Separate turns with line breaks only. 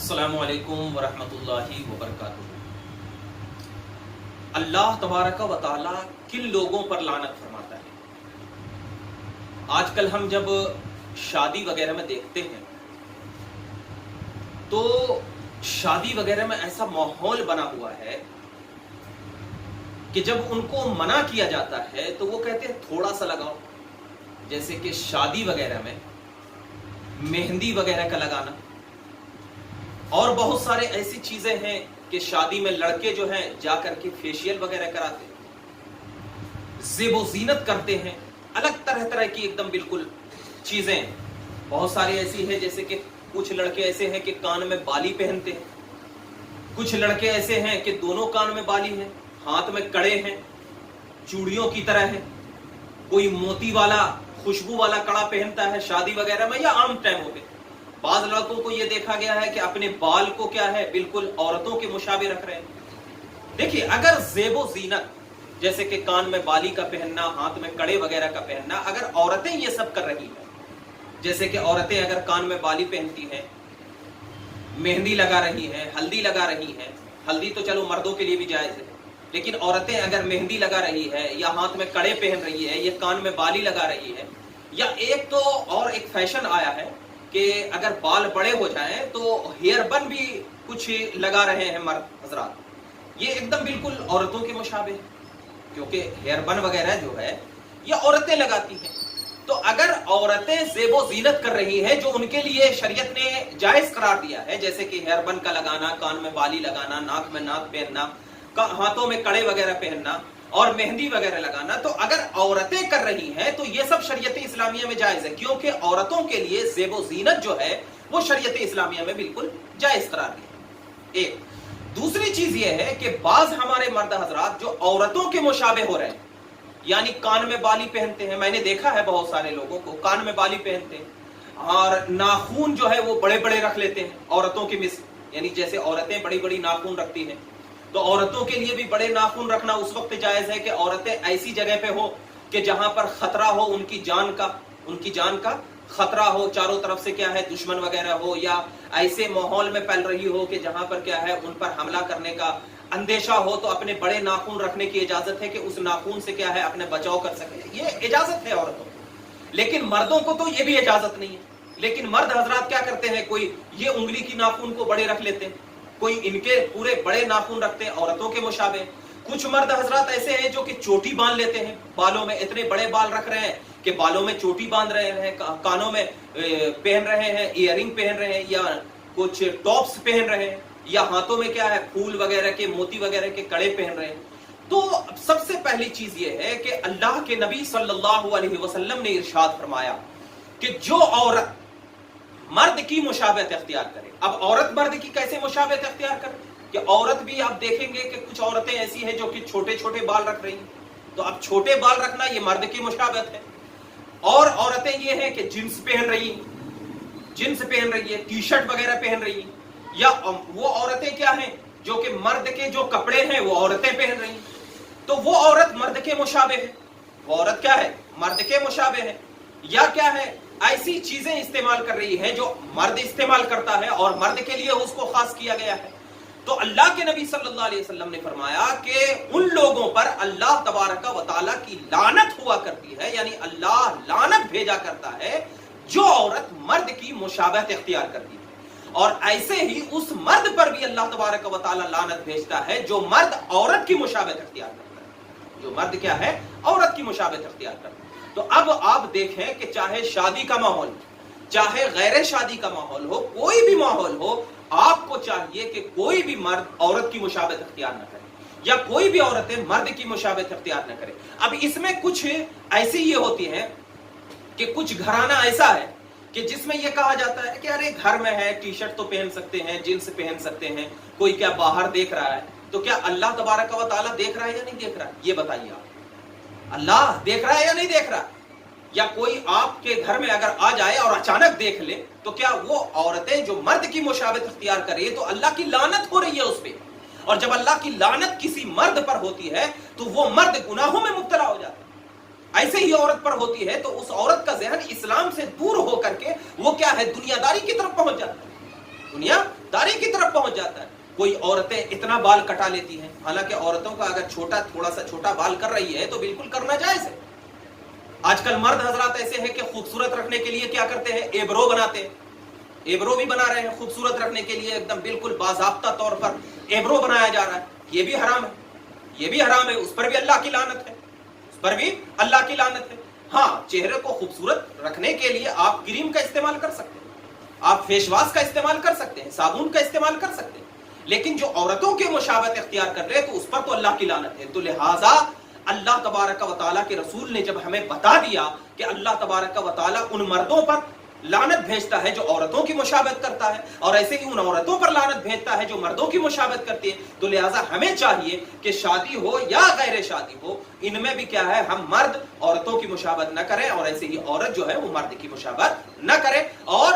अस्सलामु अलैकुम वरहमतुल्लाहि वबरकातुहू। अल्लाह तबारक व तआला किन लोगों पर लानत फरमाता है। आजकल हम जब शादी वगैरह में देखते हैं तो शादी वगैरह में ऐसा माहौल बना हुआ है कि जब उनको मना किया जाता है तो वो कहते हैं थोड़ा सा लगाओ। जैसे कि शादी वगैरह में मेहंदी वगैरह का लगाना, और बहुत सारे ऐसी चीजें हैं कि शादी में लड़के जो हैं जाकर के फेशियल वगैरह कराते हैं, ज़ेबो ज़ीनत करते हैं, अलग तरह तरह की एकदम बिल्कुल चीजें बहुत सारी ऐसी है। जैसे कि कुछ लड़के ऐसे हैं कि कान में बाली पहनते हैं, कुछ लड़के ऐसे हैं कि दोनों कान में बाली है, हाथ में कड़े हैं, चूड़ियों की तरह है, कोई मोती वाला खुशबू वाला कड़ा पहनता है शादी वगैरह में या आम टाइमों पे। बाज लड़कों को यह देखा गया है कि अपने बाल को क्या है बिल्कुल औरतों के मुशाबे रख रहे हैं। देखिए, अगर ज़ेबो ज़ीनत जैसे कि कान में बाली का पहनना, हाथ में कड़े वगैरह का पहनना, अगर औरतें ये सब कर रही हैं, जैसे कि औरतें अगर कान में बाली पहनती हैं, मेहंदी लगा रही हैं, हल्दी लगा रही हैं, हल्दी तो चलो मर्दों के लिए भी जायज है, लेकिन औरतें अगर मेहंदी लगा रही है या हाथ में कड़े पहन रही है या कान में बाली लगा रही है, या एक तो और एक फैशन आया है कि अगर बाल बड़े हो जाएं तो हेयर बन भी कुछ लगा रहे हैं मर्द हजरात, ये एकदम बिल्कुल औरतों के मुशाबे है, क्योंकि हेयर बन वगैरह जो है ये औरतें लगाती हैं। तो अगर औरतें ज़ेबो ज़ीनत कर रही हैं जो उनके लिए शरीयत ने जायज करार दिया है, जैसे कि हेयर बन का लगाना, कान में बाली लगाना, नाक में नाक पहनना, हाथों में कड़े वगैरह पहनना और मेहंदी वगैरह लगाना, तो अगर औरतें कर रही हैं तो ये सब शरीयत इस्लामिया में जायज है, क्योंकि औरतों के लिए ज़ेबो ज़ीनत जो है वो शरीयत इस्लामिया में बिल्कुल जायज करार दी। एक दूसरी चीज ये है कि बाज हमारे मर्द हजरात जो औरतों के मुशाबे हो रहे हैं, यानी कान में बाली पहनते हैं, मैंने देखा है बहुत सारे लोगों को कान में बाली पहनते हैं और नाखून जो है वो बड़े बड़े रख लेते हैं औरतों की मिस, यानी जैसे औरतें बड़ी बड़ी नाखून रखती हैं तो औरतों के लिए भी बड़े नाखून रखना उस वक्त जायज है कि औरतें ऐसी जगह पे हो कि जहां पर खतरा हो, उनकी जान का खतरा हो, चारों तरफ से क्या है दुश्मन वगैरह हो, या ऐसे माहौल में फैल रही हो कि जहां पर क्या है उन पर हमला करने का अंदेशा हो, तो अपने बड़े नाखून रखने की इजाजत है कि उस नाखून से क्या है अपने बचाव कर सके, ये इजाजत है औरतों को। लेकिन मर्दों को तो ये भी इजाजत नहीं है। लेकिन मर्द हजरात क्या करते हैं, कोई ये उंगली की नाखून को बड़े रख लेते हैं, कोई इनके पूरे बड़े नाखून रखते हैं औरतों के मुशाबे। कुछ मर्द हजरात ऐसे हैं जो कि चोटी बांध लेते हैं, बालों में इतने बड़े बाल रख रहे हैं कि बालों में चोटी बांध रहे हैं, कानों में पहन रहे हैं, इयरिंग पहन रहे हैं या कुछ टॉप्स पहन रहे हैं, या हाथों में क्या है फूल वगैरह के मोती वगैरह के कड़े पहन रहे हैं। तो सबसे पहली चीज ये है कि अल्लाह के नबी सल्लल्लाहु अलैहि वसल्लम ने इरशाद फरमाया कि जो औरत मर्द की मुशाबहत अख्तियार करे। अब औरत मर्द की कैसे मुशाबहत अख्तियार करे कि औरत भी आप देखेंगे कि कुछ औरतें ऐसी हैं जो कि छोटे छोटे बाल रख रही हैं, तो अब छोटे बाल रखना ये मर्द की मुशाबहत है। और औरतें ये हैं कि जींस पहन रही है, टी शर्ट वगैरह पहन रही है, या वो औरतें क्या हैं जो कि मर्द के जो कपड़े हैं वो औरतें पहन रही हैं, तो वो औरत मर्द के मुशाबे है, वो औरत क्या है मर्द के मुशाबे है। या क्या है ऐसी चीजें इस्तेमाल कर रही है जो मर्द इस्तेमाल करता है और मर्द के लिए उसको खास किया गया है। तो अल्लाह के नबी सल्लल्लाहु अलैहि वसल्लम ने फरमाया कि उन लोगों पर अल्लाह तबारक व तआला की लानत हुआ करती है, यानी अल्लाह लानत भेजा करता है जो औरत मर्द की मुशाबहत इख्तियार करती है। और ऐसे ही उस मर्द पर भी अल्लाह तबारक व तआला लानत भेजता है जो मर्द औरत की मुशाबहत इख्तियार करता है, जो मर्द क्या है औरत की मुशाबहत इख्तियार करता है। तो अब आप देखें कि चाहे शादी का माहौल, चाहे गैर शादी का माहौल हो, कोई भी माहौल हो, आपको चाहिए कि कोई भी मर्द औरत की मुशाबहत इख्तियार न करे या कोई भी औरतें मर्द की मुशाबहत इख्तियार न करे। अब इसमें कुछ ऐसी ये होती है कि कुछ घराना ऐसा है कि जिसमें यह कहा जाता है कि अरे घर में है टी शर्ट तो पहन सकते हैं, जींस पहन सकते हैं, कोई क्या बाहर देख रहा है, तो क्या अल्लाह तबारक व तआला देख रहा है या नहीं देख रहा है, ये बताइए आप। अल्लाह देख रहा है या नहीं देख रहा? या कोई आपके घर में अगर आ जाए और अचानक देख ले, तो क्या वो औरतें जो मर्द की मुशाबहत इख्तियार कर रही है तो अल्लाह की लानत हो रही है उस पर। और जब अल्लाह की लानत किसी मर्द पर होती है तो वो मर्द गुनाहों में मुब्तला हो जाता है। ऐसे ही औरत पर होती है तो उस औरत का जहन इस्लाम से दूर होकर के वो क्या है दुनियादारी की तरफ पहुंच जाता है, दुनिया खुददारी की तरफ पहुंच जाता है। कोई औरतें इतना बाल कटा लेती हैं, हालांकि औरतों का अगर थोड़ा सा छोटा बाल कर रही है तो बिल्कुल करना जायज है। आजकल मर्द हजरात ऐसे हैं कि खूबसूरत रखने के लिए क्या करते हैं, एब्रो बनाते हैं। एब्रो भी बना रहे हैं खूबसूरत रखने के लिए, एकदम बिल्कुल बाज़ाब्ता तौर पर एब्रो बनाया जा रहा है। ये भी हराम है, ये भी हराम है, उस पर भी अल्लाह की लानत है, उस पर भी अल्लाह की लानत है। हाँ, चेहरे को खूबसूरत रखने के लिए आप क्रीम का इस्तेमाल कर सकते हैं, आप फेस वॉश का इस्तेमाल कर सकते हैं, साबुन का इस्तेमाल कर सकते हैं, लेकिन जो औरतों के मुशाबत इख्तियार कर रहे हैं तो उस पर तो अल्लाह की लानत है। तो लिहाजा अल्लाह तबारक व तआला के रसूल ने जब हमें बता दिया कि अल्लाह तबारक व तआला उन मर्दों पर लानत भेजता है जो औरतों की मुशाबत करता है, और ऐसे ही उन औरतों पर लानत भेजता है जो मर्दों की मुशाबत करती है, तो लिहाजा हमें चाहिए कि शादी हो या गैर शादी हो, इनमें भी क्या है, हम मर्द औरतों की मुशाबत न करें और ऐसे ही औरत जो है वो मर्द की मुशाबत न करे। और